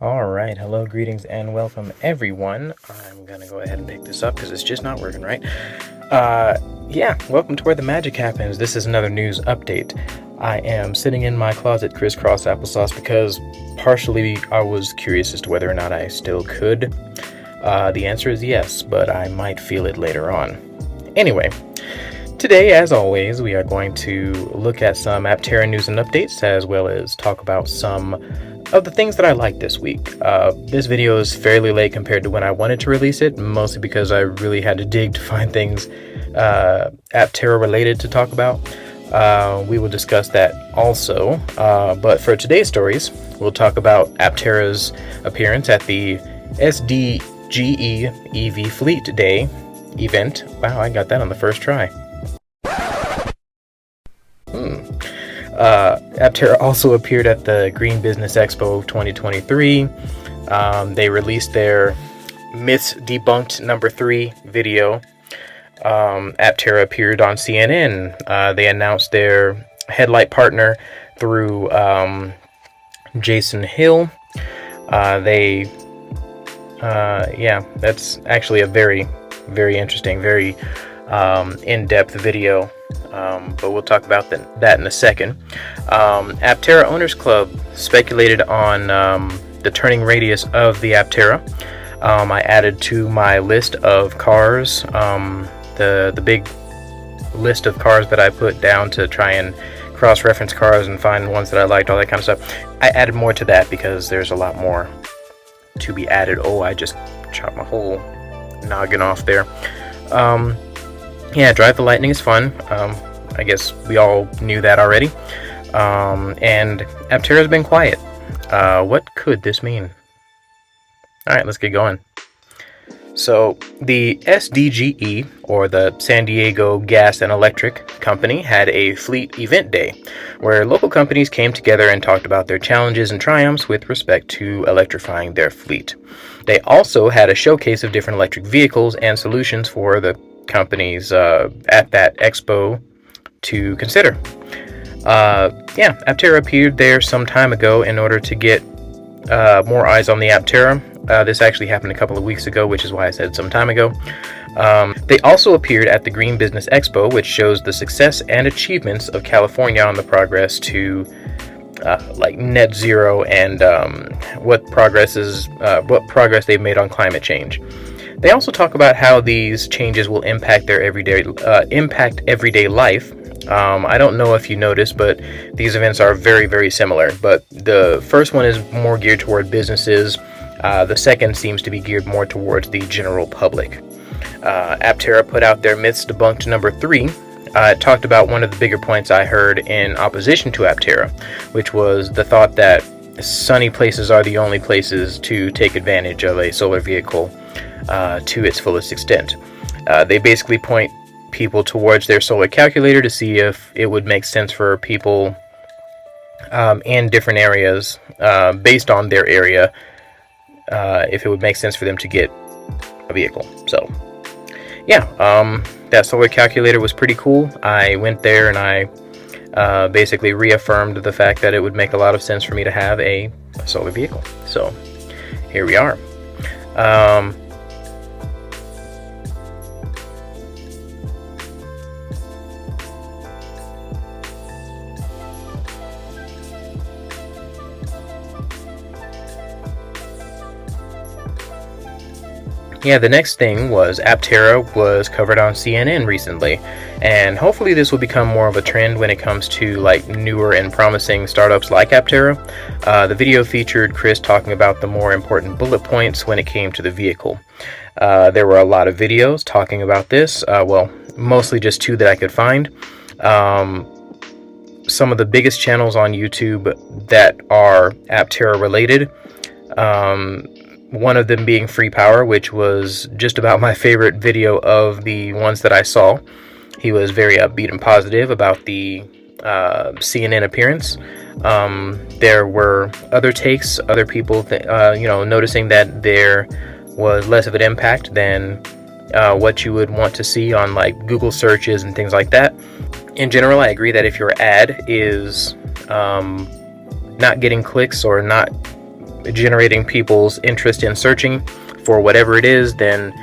All right, hello, greetings, and welcome, everyone. I'm gonna go ahead and pick this up because it's just not working right. Yeah, welcome to where the magic happens. This is another news update. I am sitting in my closet crisscross applesauce because partially I was curious as to whether or not I still could. The answer is yes, but I might feel it later on. Anyway, today, as always, we are going to look at some Aptera news and updates, as well as talk about some of the things that I like this week. This video is fairly late compared to when I wanted to release it, mostly because I really had to dig to find things Aptera related to talk about. We will discuss that also, but for today's stories, we'll talk about Aptera's appearance at the SDGE EV Fleet Day event. Wow, I got that on the first try. Aptera also appeared at the Green Business Expo 2023. They released their Myths Debunked #3 video. Aptera appeared on CNN. They announced their headlight partner through Jason Hill. That's actually a very, very interesting, very in-depth video. But we'll talk about that in a second. Aptera Owners Club speculated on the turning radius of the Aptera. I added to my list of cars, the big list of cars that I put down to try and cross-reference cars and find ones that I liked, all that kind of stuff. I added more to that because there's a lot more to be added. Oh, I just chopped my whole noggin off there. Yeah, Drive the Lightning is fun. I guess we all knew that already. And Aptera's been quiet. What could this mean? Alright, let's get going. So, the SDGE, or the San Diego Gas and Electric Company, had a fleet event day, where local companies came together and talked about their challenges and triumphs with respect to electrifying their fleet. They also had a showcase of different electric vehicles and solutions for the companies at that expo to consider. Aptera appeared there some time ago in order to get more eyes on the Aptera. This actually happened a couple of weeks ago, which is why I said some time ago. They also appeared at the Green Business Expo, which shows the success and achievements of California on the progress to net zero and what progress they've made on climate change. They also talk about how these changes will impact their everyday life. I don't know if you noticed, but these events are very, very similar. But the first one is more geared toward businesses. The second seems to be geared more towards the general public. Aptera put out their Myths Debunked #3. It talked about one of the bigger points I heard in opposition to Aptera, which was the thought that sunny places are the only places to take advantage of a solar vehicle to its fullest extent. They basically point people towards their solar calculator to see if it would make sense for people in different areas, based on their area, if it would make sense for them to get a vehicle. So, yeah, that solar calculator was pretty cool. I went there and I basically reaffirmed the fact that it would make a lot of sense for me to have a solar vehicle. So, here we are. Yeah, the next thing was Aptera was covered on CNN recently, and hopefully this will become more of a trend when it comes to newer and promising startups like Aptera. The video featured Chris talking about the more important bullet points when it came to the vehicle. There were a lot of videos talking about this, mostly just two that I could find. Some of the biggest channels on YouTube that are Aptera related. One of them being Free Power, which was just about my favorite video of the ones that I saw. He was very upbeat and positive about the CNN appearance. There were other takes, other people, noticing that there was less of an impact than what you would want to see on Google searches and things like that. In general, I agree that if your ad is not getting clicks or not generating people's interest in searching for whatever it is, then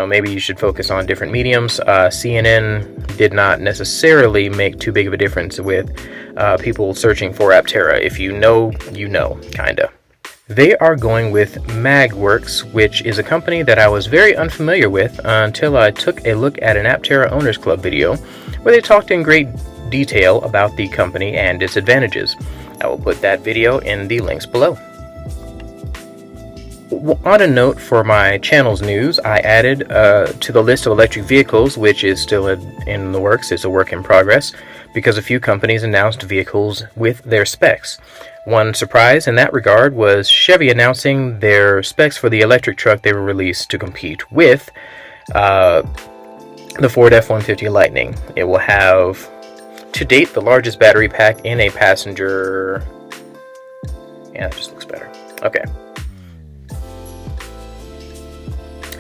maybe you should focus on different mediums. CNN did not necessarily make too big of a difference with people searching for Aptera. If you know, kinda. They are going with MagWorks, which is a company that I was very unfamiliar with until I took a look at an Aptera Owners Club video where they talked in great detail about the company and its advantages. I will put that video in the links below. On a note for my channel's news, I added to the list of electric vehicles, which is still in the works. It's a work in progress because a few companies announced vehicles with their specs. One surprise in that regard was Chevy announcing their specs for the electric truck they will release to compete with the Ford F-150 Lightning. It will have, to date, the largest battery pack in a passenger... Yeah, it just looks better. Okay.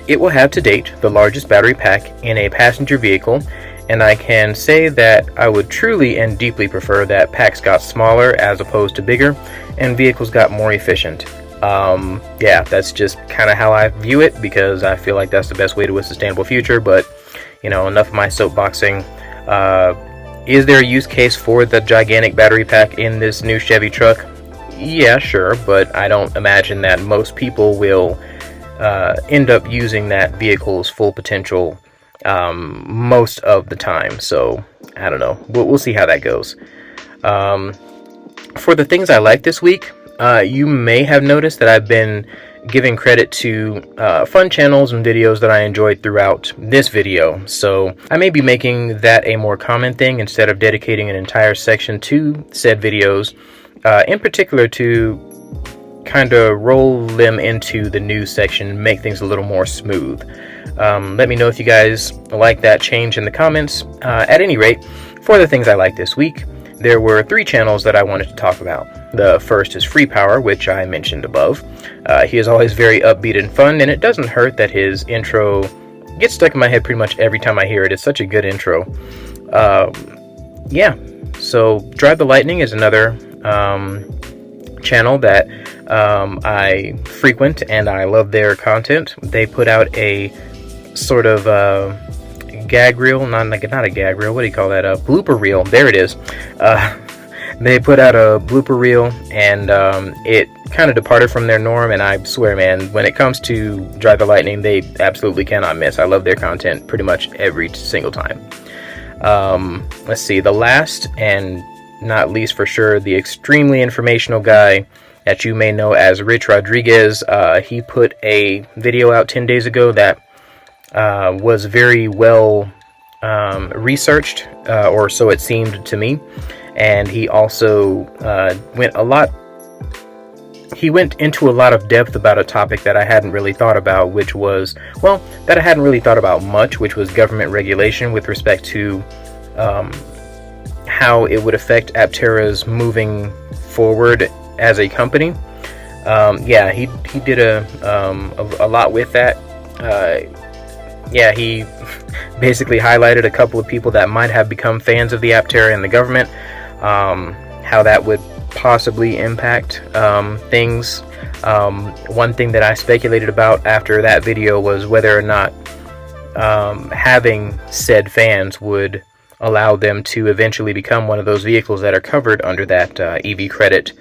It will have to date the largest battery pack in a passenger vehicle, and I can say that I would truly and deeply prefer that packs got smaller as opposed to bigger, and vehicles got more efficient. Yeah, that's just kind of how I view it, because I feel like that's the best way to a sustainable future. But enough of my soapboxing. Is there a use case for the gigantic battery pack in this new Chevy truck? Yeah, sure, but I don't imagine that most people will end up using that vehicle's full potential most of the time. So I don't know, we'll see how that goes. For the things I like this week, you may have noticed that I've been giving credit to fun channels and videos that I enjoyed throughout this video, so I may be making that a more common thing instead of dedicating an entire section to said videos, in particular to kind of roll them into the news section, make things a little more smooth. Let me know if you guys like that change in the comments. At any rate, for the things I like this week, there were 3 channels that I wanted to talk about. The first is Free Power, which I mentioned above. He is always very upbeat and fun, and it doesn't hurt that his intro gets stuck in my head pretty much every time I hear it. It's such a good intro. Yeah, so Drive the Lightning is another channel that I frequent, and I love their content. They put out a sort of gag reel, not a gag reel, what do you call that, a blooper reel, there it is. They put out a blooper reel, and it kind of departed from their norm, and I swear, man, when it comes to Drive the Lightning, they absolutely cannot miss. I love their content pretty much every single time. Let's see, the last and not least for sure, the extremely informational guy that you may know as Rich Rodrigues. He put a video out 10 days ago that was very well researched, or so it seemed to me. And he also went into a lot of depth about a topic that I hadn't really thought about, which was, well, that I hadn't really thought about much, which was government regulation with respect to how it would affect Aptera's moving forward as a company. Yeah, he did a lot with that. Yeah, he basically highlighted a couple of people that might have become fans of the Aptera in the government, how that would possibly impact things. One thing that I speculated about after that video was whether or not having said fans would allow them to eventually become one of those vehicles that are covered under that EV credit,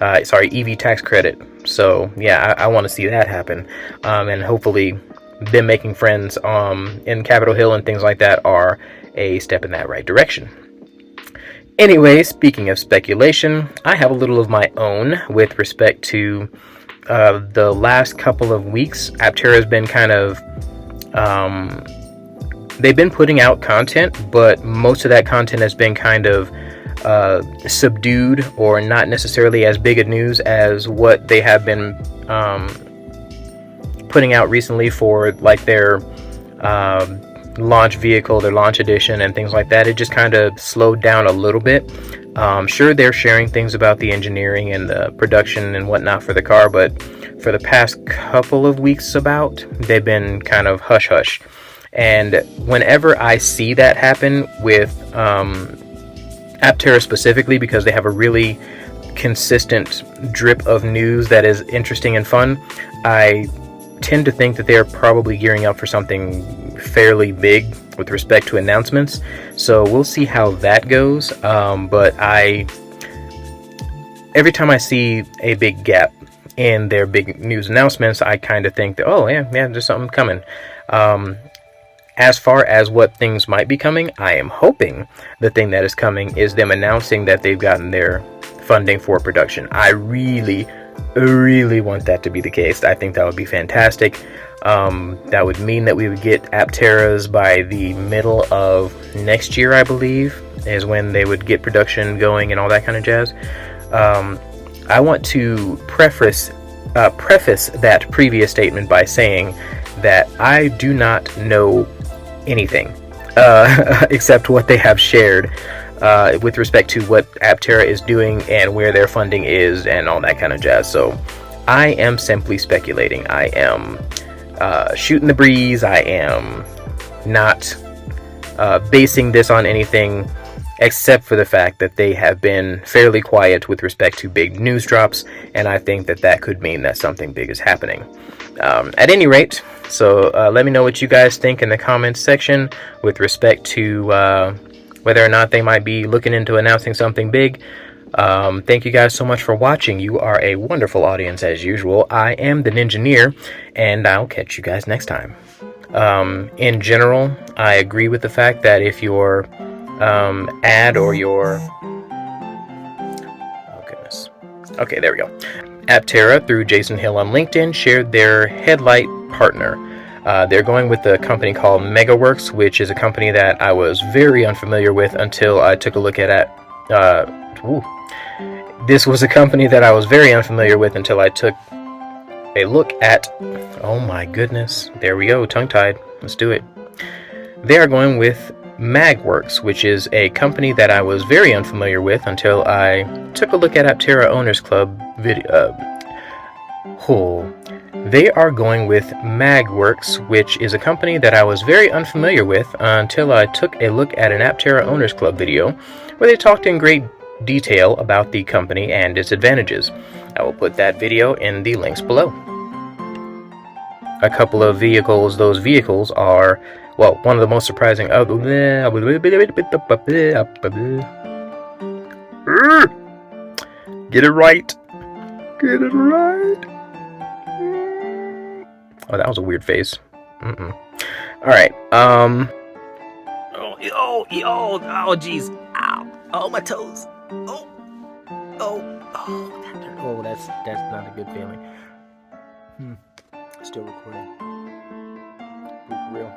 EV tax credit. So yeah, I want to see that happen, and hopefully them making friends in Capitol Hill and things like that are a step in that right direction. Anyway, speaking of speculation, I have a little of my own with respect to the last couple of weeks. Aptera has been kind of they've been putting out content, but most of that content has been kind of subdued, or not necessarily as big a news as what they have been putting out recently for like their launch vehicle, their launch edition and things like that. It just kind of slowed down a little bit. Sure, they're sharing things about the engineering and the production and whatnot for the car, but for the past couple of weeks they've been kind of hush-hush. And whenever I see that happen with Aptera specifically, because they have a really consistent drip of news that is interesting and fun, I tend to think that they are probably gearing up for something fairly big with respect to announcements. So we'll see how that goes. But every time I see a big gap in their big news announcements, I kind of think that, oh yeah, there's something coming. As far as what things might be coming, I am hoping the thing that is coming is them announcing that they've gotten their funding for production. I really want that to be the case. I think that would be fantastic. That would mean that we would get Apteras by the middle of next year, I believe, is when they would get production going and all that kind of jazz. I want to preface that previous statement by saying that I do not know anything except what they have shared with respect to what Aptera is doing and where their funding is and all that kind of jazz. So I am simply speculating. I am shooting the breeze. I am not basing this on anything except for the fact that they have been fairly quiet with respect to big news drops, and I think that that could mean that something big is happening. At any rate, so let me know what you guys think in the comments section with respect to whether or not they might be looking into announcing something big. Thank you guys so much for watching. You are a wonderful audience as usual. I am the Ninjaneer, and I'll catch you guys next time. In general, I agree with the fact that if your ad or your... oh goodness. Okay, there we go. Aptera, through Jason Hill on LinkedIn, shared their headlight partner. They're going with a company called Megaworks, which is a company that I was very unfamiliar with until I took a look at this was a company that I was very unfamiliar with until I took a look at... oh my goodness. There we go, tongue-tied. Let's do it. They are going with Magworks, which is a company that I was very unfamiliar with until I took a look at Aptera Owners Club video. They are going with Magworks, which is a company that I was very unfamiliar with until I took a look at an Aptera Owners Club video where they talked in great detail about the company and its advantages. I will put that video in the links below. A couple of vehicles. Those vehicles are, well, one of the most surprising... Get it right. Get it right. Oh, that was a weird face. Alright, oh, jeez. Ow. Oh, my toes. That's not a good feeling. Still recording. For real.